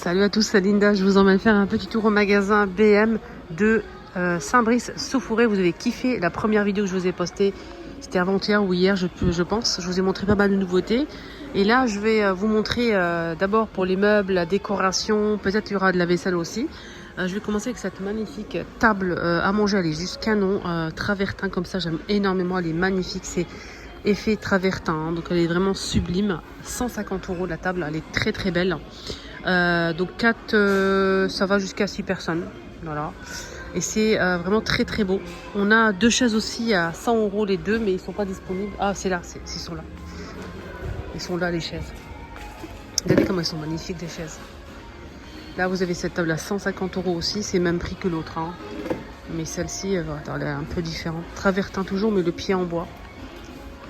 Salut à tous, c'est Linda. Je vous emmène faire un petit tour au magasin BM de Saint-Brice-Sauffouré. Vous avez kiffé la première vidéo que je vous ai postée. C'était avant-hier ou hier, je pense. Je vous ai montré pas mal de nouveautés. Et là, je vais vous montrer d'abord pour les meubles, la décoration. Peut-être il y aura de la vaisselle aussi. Je vais commencer avec cette magnifique table à manger. Elle est juste canon, travertin comme ça. J'aime énormément. Elle est magnifique. C'est effet travertin. Hein, donc elle est vraiment sublime. 150 € la table. Elle est très très belle. Donc 4, ça va jusqu'à 6 personnes. Voilà. Et c'est vraiment très très beau. On a deux chaises aussi à 100 € les deux, mais ils sont pas disponibles. Ah, c'est là, ils sont là. Ils sont là les chaises. Regardez comment elles sont magnifiques les chaises. Là, vous avez cette table à 150 € aussi. C'est le même prix que l'autre. Hein. Mais celle-ci, elle est un peu différente. Travertin toujours, mais le pied en bois.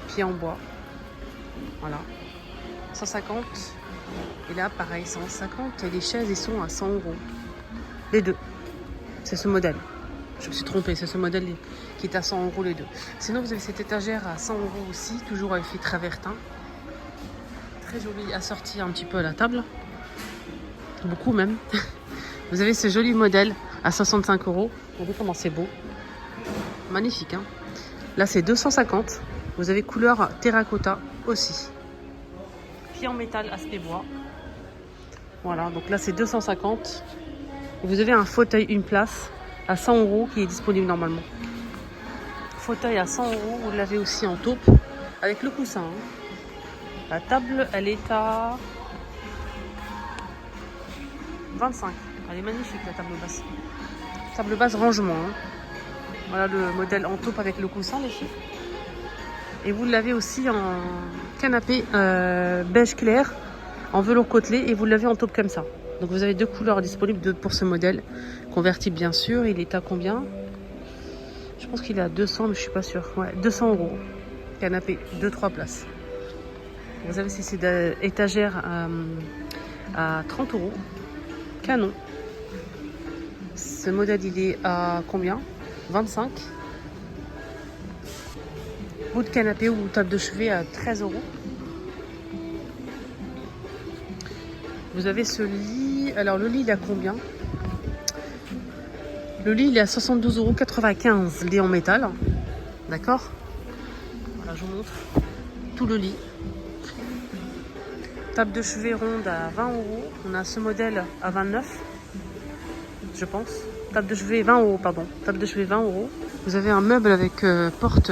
Pied en bois. Voilà. 150. Et là, pareil, 150. Et les chaises, ils sont à 100 €. Les deux. C'est ce modèle. Je me suis trompée, c'est ce modèle qui est à 100 € les deux. Sinon, vous avez cette étagère à 100 € aussi, toujours à effet travertin. Très joli assorti un petit peu à la table. Beaucoup même. Vous avez ce joli modèle à 65 €. Regardez comment c'est beau. Magnifique, hein. Là, c'est 250. Vous avez couleur terracotta aussi. Pied en métal, aspect bois. Voilà, donc là, c'est 250. Vous avez un fauteuil, une place, à 100 € qui est disponible normalement. Fauteuil à 100 €, vous l'avez aussi en taupe, avec le coussin. Hein. La table, elle est à 25. Elle est magnifique, la table basse. Table basse rangement. Hein. Voilà le modèle en taupe avec le coussin, les filles. Et vous l'avez aussi en canapé beige clair, en velours côtelé, et vous l'avez en taupe comme ça. Donc vous avez deux couleurs disponibles pour ce modèle. Convertible bien sûr. Il est à combien? Je pense qu'il est à 200, mais je suis pas sûre. Ouais, 200 €. Canapé, 2-3 places. Vous avez ces étagères à 30 €. Canon. Ce modèle, il est à combien? 25. Bout de canapé ou table de chevet à 13 €. Vous avez ce lit. Alors le lit, il est à combien? Le lit, il est à 72,95 €. Lit en métal. D'accord? Voilà, je vous montre tout le lit. Table de chevet ronde à 20 €. On a ce modèle à 29, je pense. Table de chevet 20 €, pardon. Table de chevet 20 €. Vous avez un meuble avec porte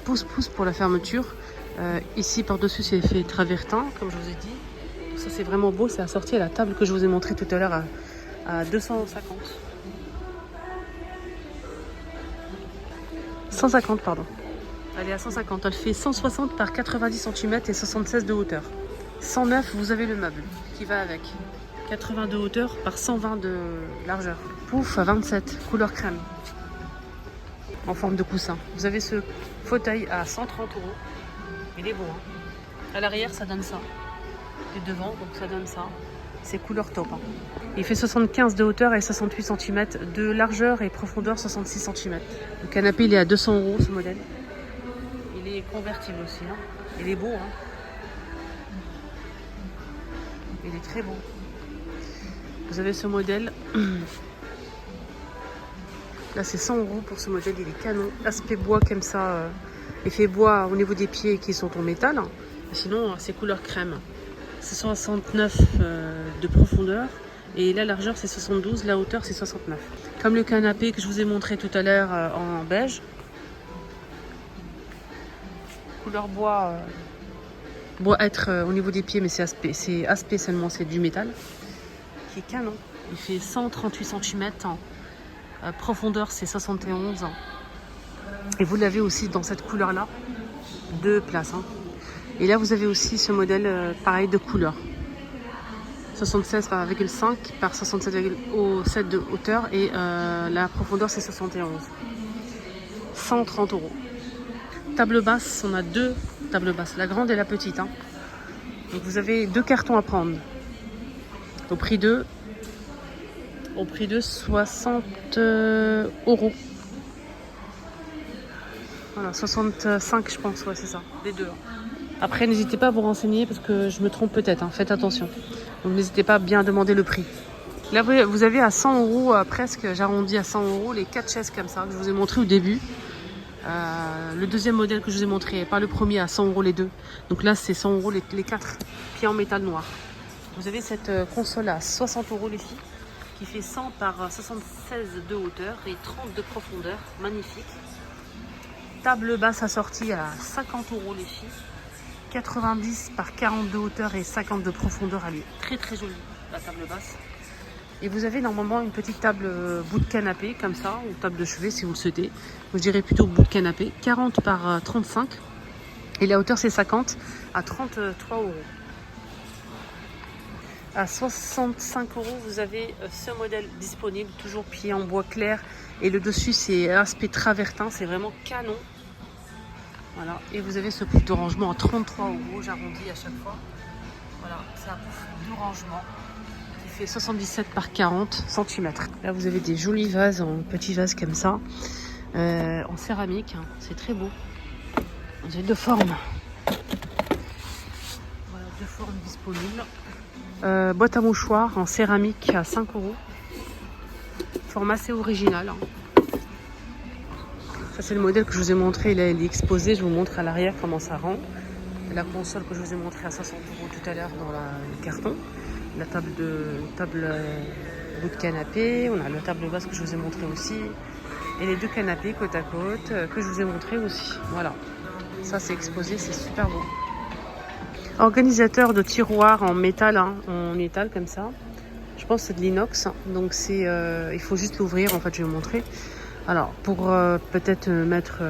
pouce-pouce pour la fermeture. Ici, par-dessus, c'est fait travertin, comme je vous ai dit. Ça, c'est vraiment beau. C'est assorti à la table que je vous ai montré tout à l'heure à 250. 150, pardon. Elle est à 150. Elle fait 160 par 90 cm et 76 de hauteur. 109, vous avez le meuble qui va avec. 80 de hauteur par 120 de largeur. Pouf à 27, couleur crème. En forme de coussin. Vous avez ce fauteuil à 130 €. Il est beau. Hein. À l'arrière, ça donne ça. Et devant, donc ça donne ça. C'est couleur taupe. Hein. Il fait 75 de hauteur et 68 cm de largeur et profondeur 66 cm. Le canapé, il est à 200 € ce modèle. Il est convertible aussi. Hein. Il est beau. Hein. Il est très beau. Vous avez ce modèle. Là, c'est 100 € pour ce modèle. Il est canon. Aspect bois comme ça. Effet bois au niveau des pieds qui sont en métal. Sinon, c'est couleur crème. C'est 69 de profondeur. Et la largeur, c'est 72. La hauteur, c'est 69. Comme le canapé que je vous ai montré tout à l'heure en beige. Couleur bois. Bois être au niveau des pieds, mais c'est aspect seulement, c'est du métal. Qui est canon. Il fait 138 cm. Profondeur, c'est 71. Et vous l'avez aussi dans cette couleur-là. Deux places. Hein. Et là, vous avez aussi ce modèle, pareil, de couleur. 76,5 par 67,7 de hauteur. Et la profondeur, c'est 71. 130 €. Table basse, on a deux tables basses. La grande et la petite. Hein. Donc, vous avez deux cartons à prendre. Au prix de 60 €. Voilà, 65, je pense. Ouais, c'est ça. Les deux. Hein. Après, n'hésitez pas à vous renseigner parce que je me trompe peut-être, hein, faites attention. Donc n'hésitez pas à bien demander le prix. Là, vous avez à 100 euros, presque, j'arrondis à 100 euros, les 4 chaises comme ça que je vous ai montré au début. Le deuxième modèle que je vous ai montré, pas le premier, à 100 euros les deux. Donc là, c'est 100 euros les 4 pieds en métal noir. Vous avez cette console à 60 euros les filles, qui fait 100 par 76 de hauteur et 30 de profondeur. Magnifique. Table basse assortie à 50 euros les filles. 90 par 40 de hauteur et 50 de profondeur. Elle est très très jolie, la table basse. Et vous avez normalement une petite table bout de canapé comme ça, ou table de chevet si vous le souhaitez. Je dirais plutôt bout de canapé. 40 par 35. Et la hauteur c'est 50 à 33 euros. À 65 euros, vous avez ce modèle disponible, toujours pied en bois clair. Et le dessus c'est aspect travertin, c'est vraiment canon. Voilà, et vous avez ce pouf de rangement à 33 euros, j'arrondis à chaque fois. Voilà, c'est un pouf de rangement qui fait 77 par 40 cm. Là, vous avez des jolis vases en petits vases comme ça, en céramique, hein. C'est très beau. Vous avez deux formes. Voilà, deux formes disponibles. Boîte à mouchoirs en céramique à 5 euros. Forme assez original, hein. Ça c'est le modèle que je vous ai montré, là il est exposé, je vous montre à l'arrière comment ça rend. La console que je vous ai montré à 60 euros tout à l'heure dans le carton. La table bout de canapé, on a la table basse que je vous ai montré aussi. Et les deux canapés côte à côte que je vous ai montré aussi. Voilà, ça c'est exposé, c'est super beau. Organisateur de tiroirs en métal, hein, en métal comme ça. Je pense que c'est de l'inox, donc c'est, il faut juste l'ouvrir, en fait je vais vous montrer. Alors, pour peut-être mettre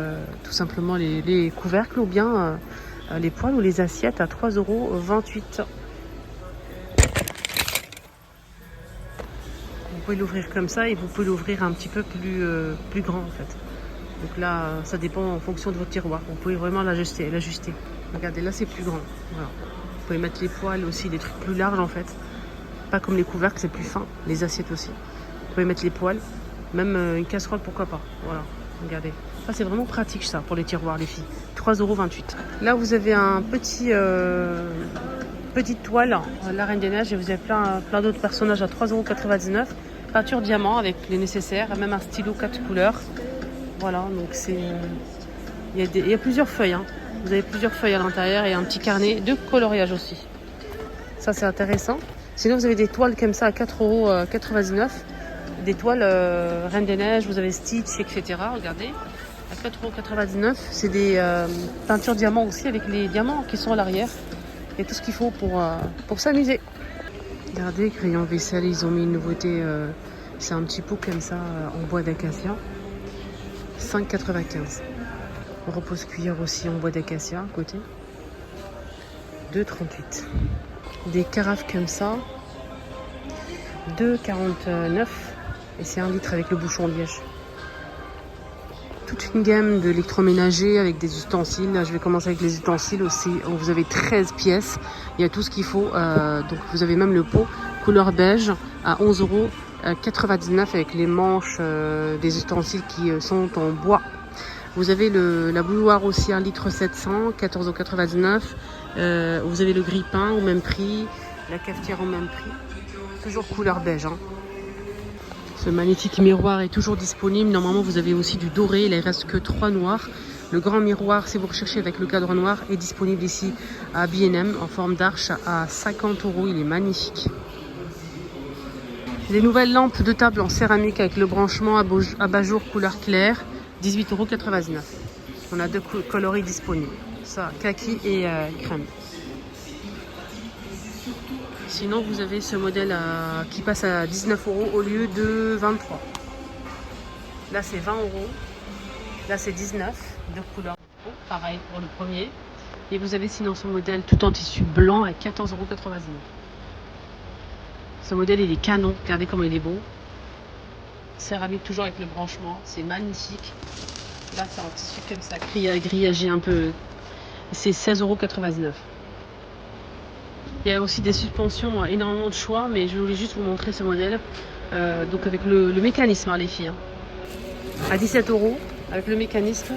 tout simplement les couvercles ou bien les poêles ou les assiettes à 3,28 euros. Vous pouvez l'ouvrir comme ça et vous pouvez l'ouvrir un petit peu plus grand en fait. Donc là, ça dépend en fonction de votre tiroir. Vous pouvez vraiment l'ajuster. Regardez, là c'est plus grand. Voilà. Vous pouvez mettre les poêles aussi, des trucs plus larges en fait. Pas comme les couvercles, c'est plus fin. Les assiettes aussi. Vous pouvez mettre les poêles. Même une casserole, pourquoi pas. Voilà, regardez. Ça, c'est vraiment pratique, ça, pour les tiroirs, les filles. 3,28 €. Là, vous avez un petite toile, la Reine des Neiges, et vous avez plein d'autres personnages à 3,99 €. Peinture diamant avec les nécessaires, même un stylo 4 couleurs. Voilà, donc c'est... Il y a plusieurs feuilles, hein. Vous avez plusieurs feuilles à l'intérieur et un petit carnet de coloriage aussi. Ça, c'est intéressant. Sinon, vous avez des toiles comme ça à 4,99 €. Des toiles Reine des Neiges, vous avez Stitch, etc. Regardez, à 4,99 €. C'est des peintures diamants aussi, avec les diamants qui sont à l'arrière. Il y a tout ce qu'il faut pour s'amuser. Regardez, crayon vaisselle, ils ont mis une nouveauté. C'est un petit pot comme ça, en bois d'acacia. 5,95 €. Repose-cuillère aussi en bois d'acacia, à côté. 2,38 €. Des carafes comme ça. 2,49 €. Et c'est 1 litre avec le bouchon liège. Toute une gamme d'électroménager avec des ustensiles. Là, je vais commencer avec les ustensiles aussi. Vous avez 13 pièces. Il y a tout ce qu'il faut. Donc vous avez même le pot couleur beige à 11,99 € avec les manches des ustensiles qui sont en bois. Vous avez la bouilloire aussi 1 litre 700, 14,99 €. Vous avez le grille-pain au même prix. La cafetière au même prix. Toujours couleur beige, hein. Ce magnifique miroir est toujours disponible. Normalement, vous avez aussi du doré. Il ne reste que 3 noirs. Le grand miroir, si vous recherchez avec le cadre noir, est disponible ici à B&M en forme d'arche à 50 €. Il est magnifique. Les nouvelles lampes de table en céramique avec le branchement abat-jour couleur claire, 18,99 €. On a deux coloris disponibles. Ça, kaki et crème. Sinon, vous avez ce modèle qui passe à 19 € au lieu de 23 €. Là, c'est 20 €. Là, c'est 19 €. De couleur. Pareil pour le premier. Et vous avez sinon ce modèle tout en tissu blanc à 14,99 €. Ce modèle, il est canon. Regardez comment il est beau. Céramique toujours avec le branchement. C'est magnifique. Là, c'est en tissu comme ça, grillagé un peu. C'est 16,99 €. Il y a aussi des suspensions, énormément de choix, mais je voulais juste vous montrer ce modèle. Donc avec le mécanisme, hein, les filles. Hein. À 17 € avec le mécanisme.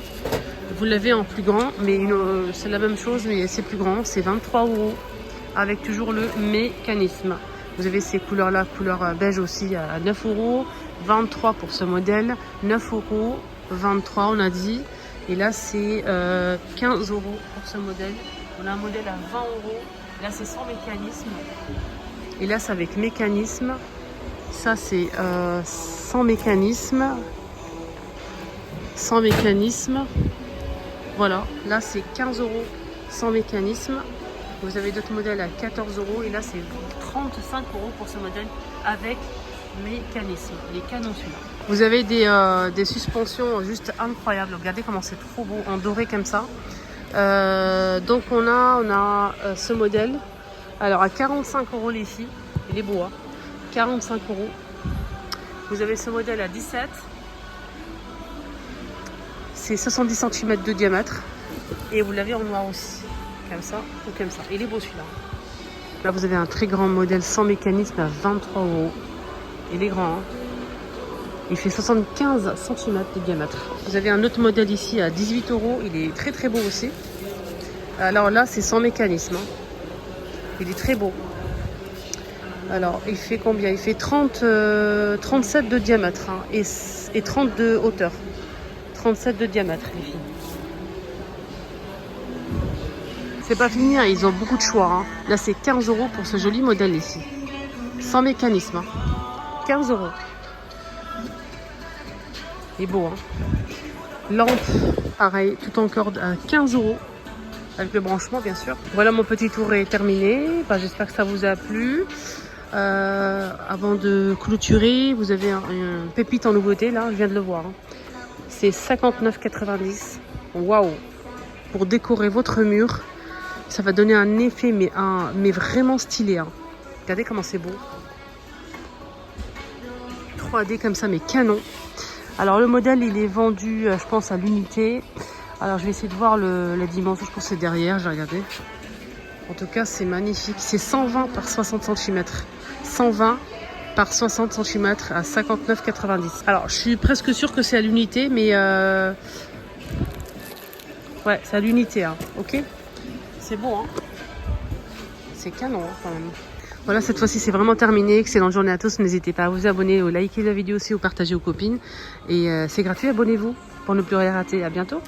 Vous l'avez en plus grand, mais c'est la même chose, mais c'est plus grand. C'est 23 € avec toujours le mécanisme. Vous avez ces couleurs-là, couleur beige aussi à 9 €. 23 pour ce modèle, 9 €. 23 on a dit. Et là, c'est 15 € pour ce modèle. On a un modèle à 20 €. Là, c'est sans mécanisme. Et là, c'est avec mécanisme. Ça, c'est sans mécanisme. Sans mécanisme. Voilà. Là, c'est 15 € sans mécanisme. Vous avez d'autres modèles à 14 €. Et là, c'est 35 € pour ce modèle avec mécanisme. Il est canon celui-là. Vous avez des suspensions juste incroyables. Regardez comment c'est trop beau en doré comme ça. Donc on a ce modèle. Alors à 45 € les filles. Il est beau, hein. 45 €. Vous avez ce modèle à 17. C'est 70 cm de diamètre. Et vous l'avez en noir aussi. Comme ça ou comme ça. Il est beau celui-là. Là vous avez un très grand modèle sans mécanisme à 23 €. Il est grand, hein. Il fait 75 cm de diamètre. Vous avez un autre modèle ici à 18 €. Il est très très beau aussi. Alors là, c'est sans mécanisme, hein. Il est très beau. Alors, il fait combien? Il fait 37 de diamètre, hein, et 30 de hauteur. 37 de diamètre, les filles. C'est pas fini, hein, ils ont beaucoup de choix, hein. Là, c'est 15 € pour ce joli modèle ici. Sans mécanisme, hein. 15 €. Il est beau, hein. Lampe, pareil, tout en corde à 15 €. Avec le branchement, bien sûr. Voilà, mon petit tour est terminé. J'espère que ça vous a plu. Avant de clôturer, vous avez une pépite en nouveauté, là, je viens de le voir, hein. C'est 59,90 €. Waouh! Pour décorer votre mur, ça va donner un effet, mais vraiment stylé, hein. Regardez comment c'est beau. 3D comme ça, mais canon. Alors le modèle, il est vendu, je pense, à l'unité. Alors je vais essayer de voir la dimension, je pense que c'est derrière, j'ai regardé. En tout cas, c'est magnifique. C'est 120 par 60 cm. 120 par 60 cm à 59,90 €. Alors je suis presque sûre que c'est à l'unité, mais ouais, c'est à l'unité, hein. Ok. C'est beau, hein. C'est canon, hein, quand même. Voilà, cette fois-ci, c'est vraiment terminé. Excellente journée à tous. N'hésitez pas à vous abonner, à liker la vidéo aussi, ou partager aux copines. Et c'est gratuit, abonnez-vous pour ne plus rien rater. À bientôt.